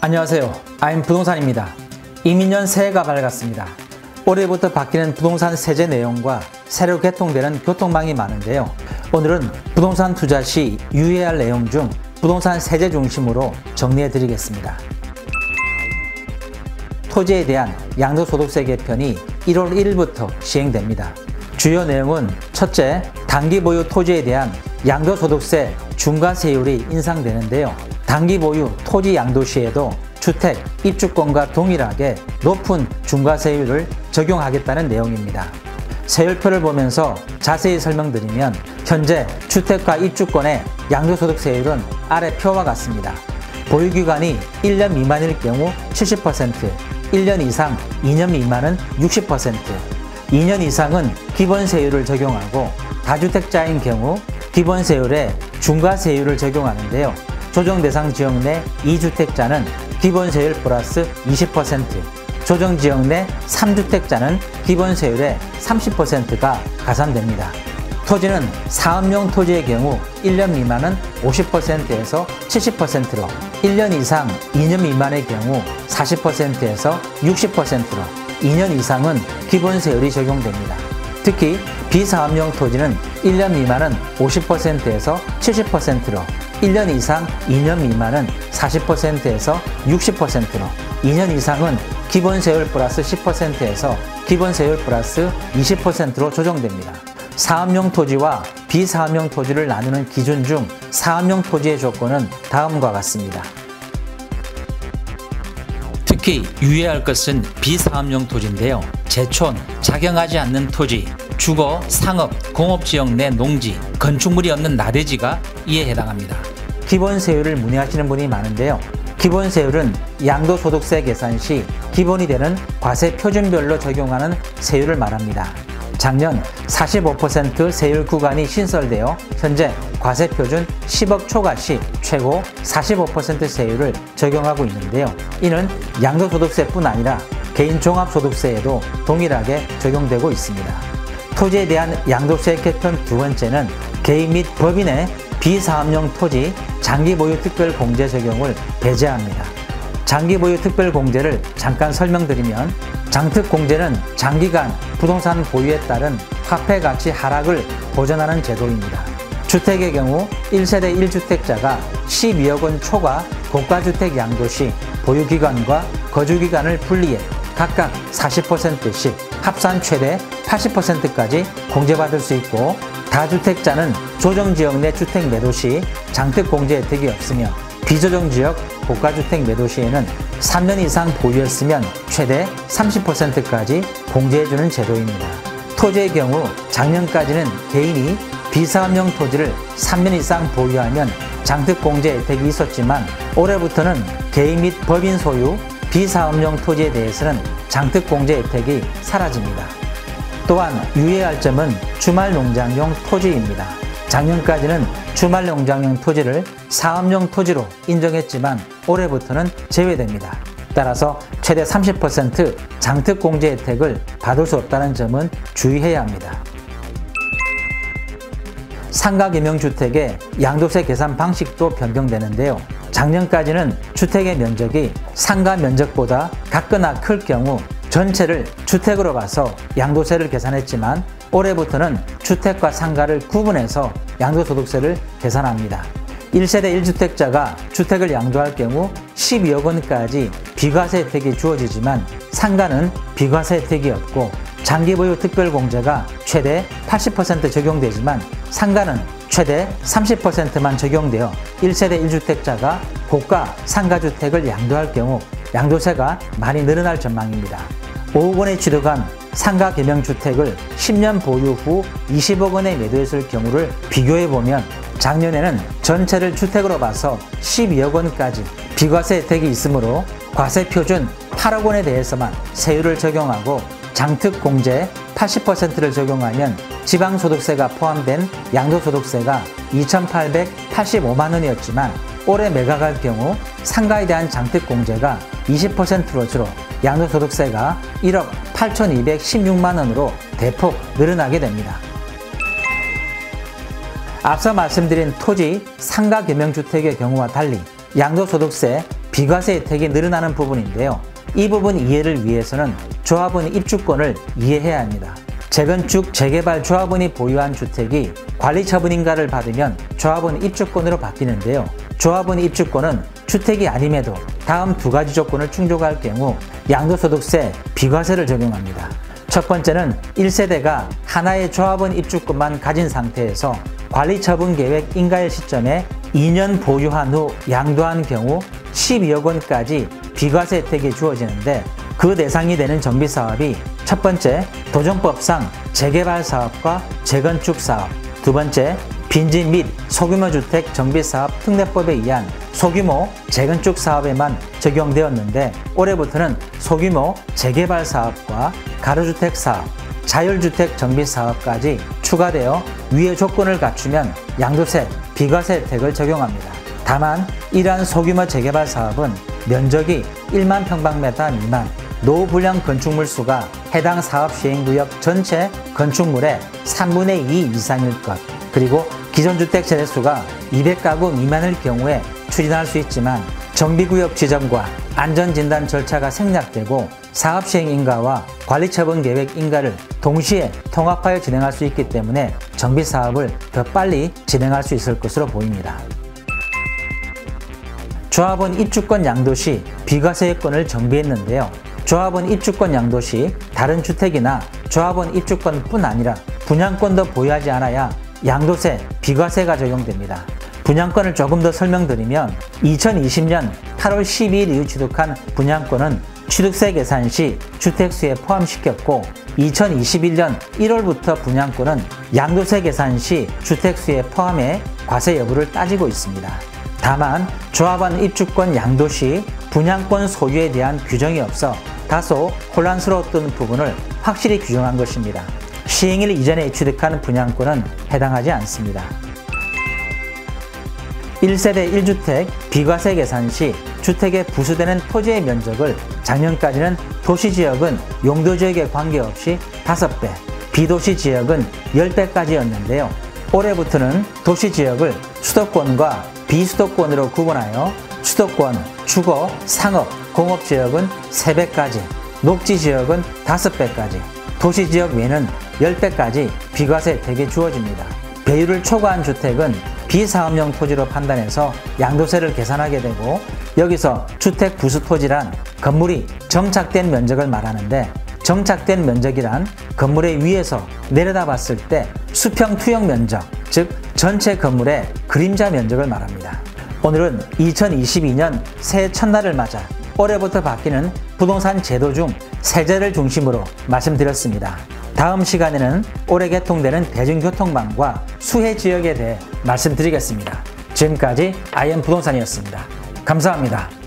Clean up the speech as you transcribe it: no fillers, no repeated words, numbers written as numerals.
안녕하세요. I'm 부동산입니다. 이민년 새해가 밝았습니다. 올해부터 바뀌는 부동산 세제 내용과 새로 개통되는 교통망이 많은데요. 오늘은 부동산 투자 시 유의해야 할 내용 중 부동산 세제 중심으로 정리해 드리겠습니다. 토지에 대한 양도소득세 개편이 1월 1일부터 시행됩니다. 주요 내용은 첫째, 단기 보유 토지에 대한 양도소득세 중과세율이 인상되는데요. 단기 보유 토지 양도 시에도 주택 입주권과 동일하게 높은 중과세율을 적용하겠다는 내용입니다. 세율표를 보면서 자세히 설명드리면 현재 주택과 입주권의 양도소득세율은 아래 표와 같습니다. 보유기간이 1년 미만일 경우 70%, 1년 이상 2년 미만은 60%, 2년 이상은 기본세율을 적용하고 다주택자인 경우 기본세율에 중과세율을 적용하는데요. 조정 대상 지역 내 2주택자는 기본세율 플러스 20%, 조정 지역 내 3주택자는 기본세율의 30%가 가산됩니다. 토지는 사업용 토지의 경우 1년 미만은 50%에서 70%로, 1년 이상 2년 미만의 경우 40%에서 60%로, 2년 이상은 기본세율이 적용됩니다. 특히 비사업용 토지는 1년 미만은 50%에서 70%로, 1년 이상 2년 미만은 40%에서 60%로, 2년 이상은 기본세율 플러스 10%에서 기본세율 플러스 20%로 조정됩니다. 사업용 토지와 비사업용 토지를 나누는 기준 중 사업용 토지의 조건은 다음과 같습니다. 특히 유의할 것은 비사업용 토지인데요. 제촌, 작용하지 않는 토지, 주거, 상업, 공업지역 내 농지, 건축물이 없는 나대지가 이에 해당합니다. 기본세율을 문의하시는 분이 많은데요. 기본세율은 양도소득세 계산 시 기본이 되는 과세 표준별로 적용하는 세율을 말합니다. 작년 45% 세율 구간이 신설되어 현재 과세 표준 10억 초과 시 최고 45% 세율을 적용하고 있는데요. 이는 양도소득세뿐 아니라 개인종합소득세에도 동일하게 적용되고 있습니다. 토지에 대한 양도세 개편 두 번째는 개인 및 법인의 비사업용 토지 장기보유 특별공제 적용을 배제합니다. 장기보유 특별공제를 잠깐 설명드리면 장특공제는 장기간 부동산 보유에 따른 화폐가치 하락을 보전하는 제도입니다. 주택의 경우 1세대 1주택자가 12억 원 초과 고가주택 양도 시 보유기간과 거주기간을 분리해 각각 40%씩 합산 최대 80%까지 공제받을 수 있고, 다주택자는 조정지역 내 주택 매도 시 장특공제 혜택이 없으며 비조정지역 고가주택 매도 시에는 3년 이상 보유했으면 최대 30%까지 공제해주는 제도입니다. 토지의 경우 작년까지는 개인이 비사업용 토지를 3년 이상 보유하면 장특공제 혜택이 있었지만 올해부터는 개인 및 법인 소유 비사업용 토지에 대해서는 장특공제 혜택이 사라집니다. 또한 유의해야 할 점은 주말농장용 토지입니다. 작년까지는 주말농장용 토지를 사업용 토지로 인정했지만 올해부터는 제외됩니다. 따라서 최대 30% 장특공제 혜택을 받을 수 없다는 점은 주의해야 합니다. 상가개명주택의 양도세 계산 방식도 변경되는데요. 작년까지는 주택의 면적이 상가 면적보다 같거나 클 경우 전체를 주택으로 봐서 양도세를 계산했지만 올해부터는 주택과 상가를 구분해서 양도소득세를 계산합니다. 1세대 1주택자가 주택을 양도할 경우 12억 원까지 비과세 혜택이 주어지지만 상가는 비과세 혜택이 없고, 장기보유 특별공제가 최대 80% 적용되지만 상가는 최대 30%만 적용되어 1세대 1주택자가 고가 상가주택을 양도할 경우 양도세가 많이 늘어날 전망입니다. 5억 원에 취득한 상가 개명주택을 10년 보유 후 20억 원에 매도했을 경우를 비교해보면 작년에는 전체를 주택으로 봐서 12억 원까지 비과세 혜택이 있으므로 과세 표준 8억 원에 대해서만 세율을 적용하고 장특공제 80%를 적용하면 지방소득세가 포함된 양도소득세가 2,885만 원이었지만 올해 매각할 경우 상가에 대한 장특공제가 20%로 줄어 양도소득세가 1억 8,216만 원으로 대폭 늘어나게 됩니다. 앞서 말씀드린 토지 상가 개명주택의 경우와 달리 양도소득세, 비과세 혜택이 늘어나는 부분인데요. 이 부분 이해를 위해서는 조합원 입주권을 이해해야 합니다. 재건축, 재개발 조합원이 보유한 주택이 관리처분인가를 받으면 조합원 입주권으로 바뀌는데요. 조합원 입주권은 주택이 아님에도 다음 두 가지 조건을 충족할 경우 양도소득세, 비과세를 적용합니다. 첫 번째는 1세대가 하나의 조합원 입주권만 가진 상태에서 관리처분계획 인가일 시점에 2년 보유한 후 양도한 경우 12억 원까지 비과세 혜택이 주어지는데, 그 대상이 되는 정비사업이 첫 번째, 도정법상 재개발 사업과 재건축 사업, 두 번째, 빈집 및 소규모 주택 정비사업 특례법에 의한 소규모 재건축 사업에만 적용되었는데, 올해부터는 소규모 재개발 사업과 가로주택 사업, 자율주택 정비 사업까지 추가되어 위의 조건을 갖추면 양도세, 비과세 혜택을 적용합니다. 다만 이러한 소규모 재개발 사업은 면적이 1만 평방미터 미만, 노후불량 건축물 수가 해당 사업 시행구역 전체 건축물의 3분의 2 이상일 것, 그리고 기존 주택 세대수가 200가구 미만일 경우에 추진할 수 있지만, 정비구역 지정과 안전진단 절차가 생략되고 사업 시행 인가와 관리처분 계획 인가를 동시에 통합하여 진행할 수 있기 때문에 정비 사업을 더 빨리 진행할 수 있을 것으로 보입니다. 조합원 입주권 양도 시 비과세권을 정비했는데요. 조합원 입주권 양도 시 다른 주택이나 조합원 입주권뿐 아니라 분양권도 보유하지 않아야 양도세, 비과세가 적용됩니다. 분양권을 조금 더 설명드리면 2020년 8월 12일 이후 취득한 분양권은 취득세 계산 시 주택수에 포함시켰고, 2021년 1월부터 분양권은 양도세 계산 시 주택수에 포함해 과세 여부를 따지고 있습니다. 다만 조합원 입주권 양도 시 분양권 소유에 대한 규정이 없어 다소 혼란스러웠던 부분을 확실히 규정한 것입니다. 시행일 이전에 취득한 분양권은 해당하지 않습니다. 1세대 1주택 비과세 계산 시 주택에 부수되는 토지의 면적을 작년까지는 도시지역은 용도지역에 관계없이 5배, 비도시지역은 10배까지였는데요. 올해부터는 도시지역을 수도권과 비수도권으로 구분하여 수도권, 주거, 상업, 공업지역은 3배까지, 녹지지역은 5배까지, 도시지역 외에는 10배까지 비과세 혜택이 주어집니다. 배율을 초과한 주택은 비사업용 토지로 판단해서 양도세를 계산하게 되고, 여기서 주택 부수 토지란 건물이 정착된 면적을 말하는데, 정착된 면적이란 건물의 위에서 내려다 봤을 때 수평 투영 면적, 즉 전체 건물의 그림자 면적을 말합니다. 오늘은 2022년 새해 첫날을 맞아 올해부터 바뀌는 부동산 제도 중 세제를 중심으로 말씀드렸습니다. 다음 시간에는 올해 개통되는 대중교통망과 수혜 지역에 대해 말씀드리겠습니다. 지금까지 IM 부동산이었습니다. 감사합니다.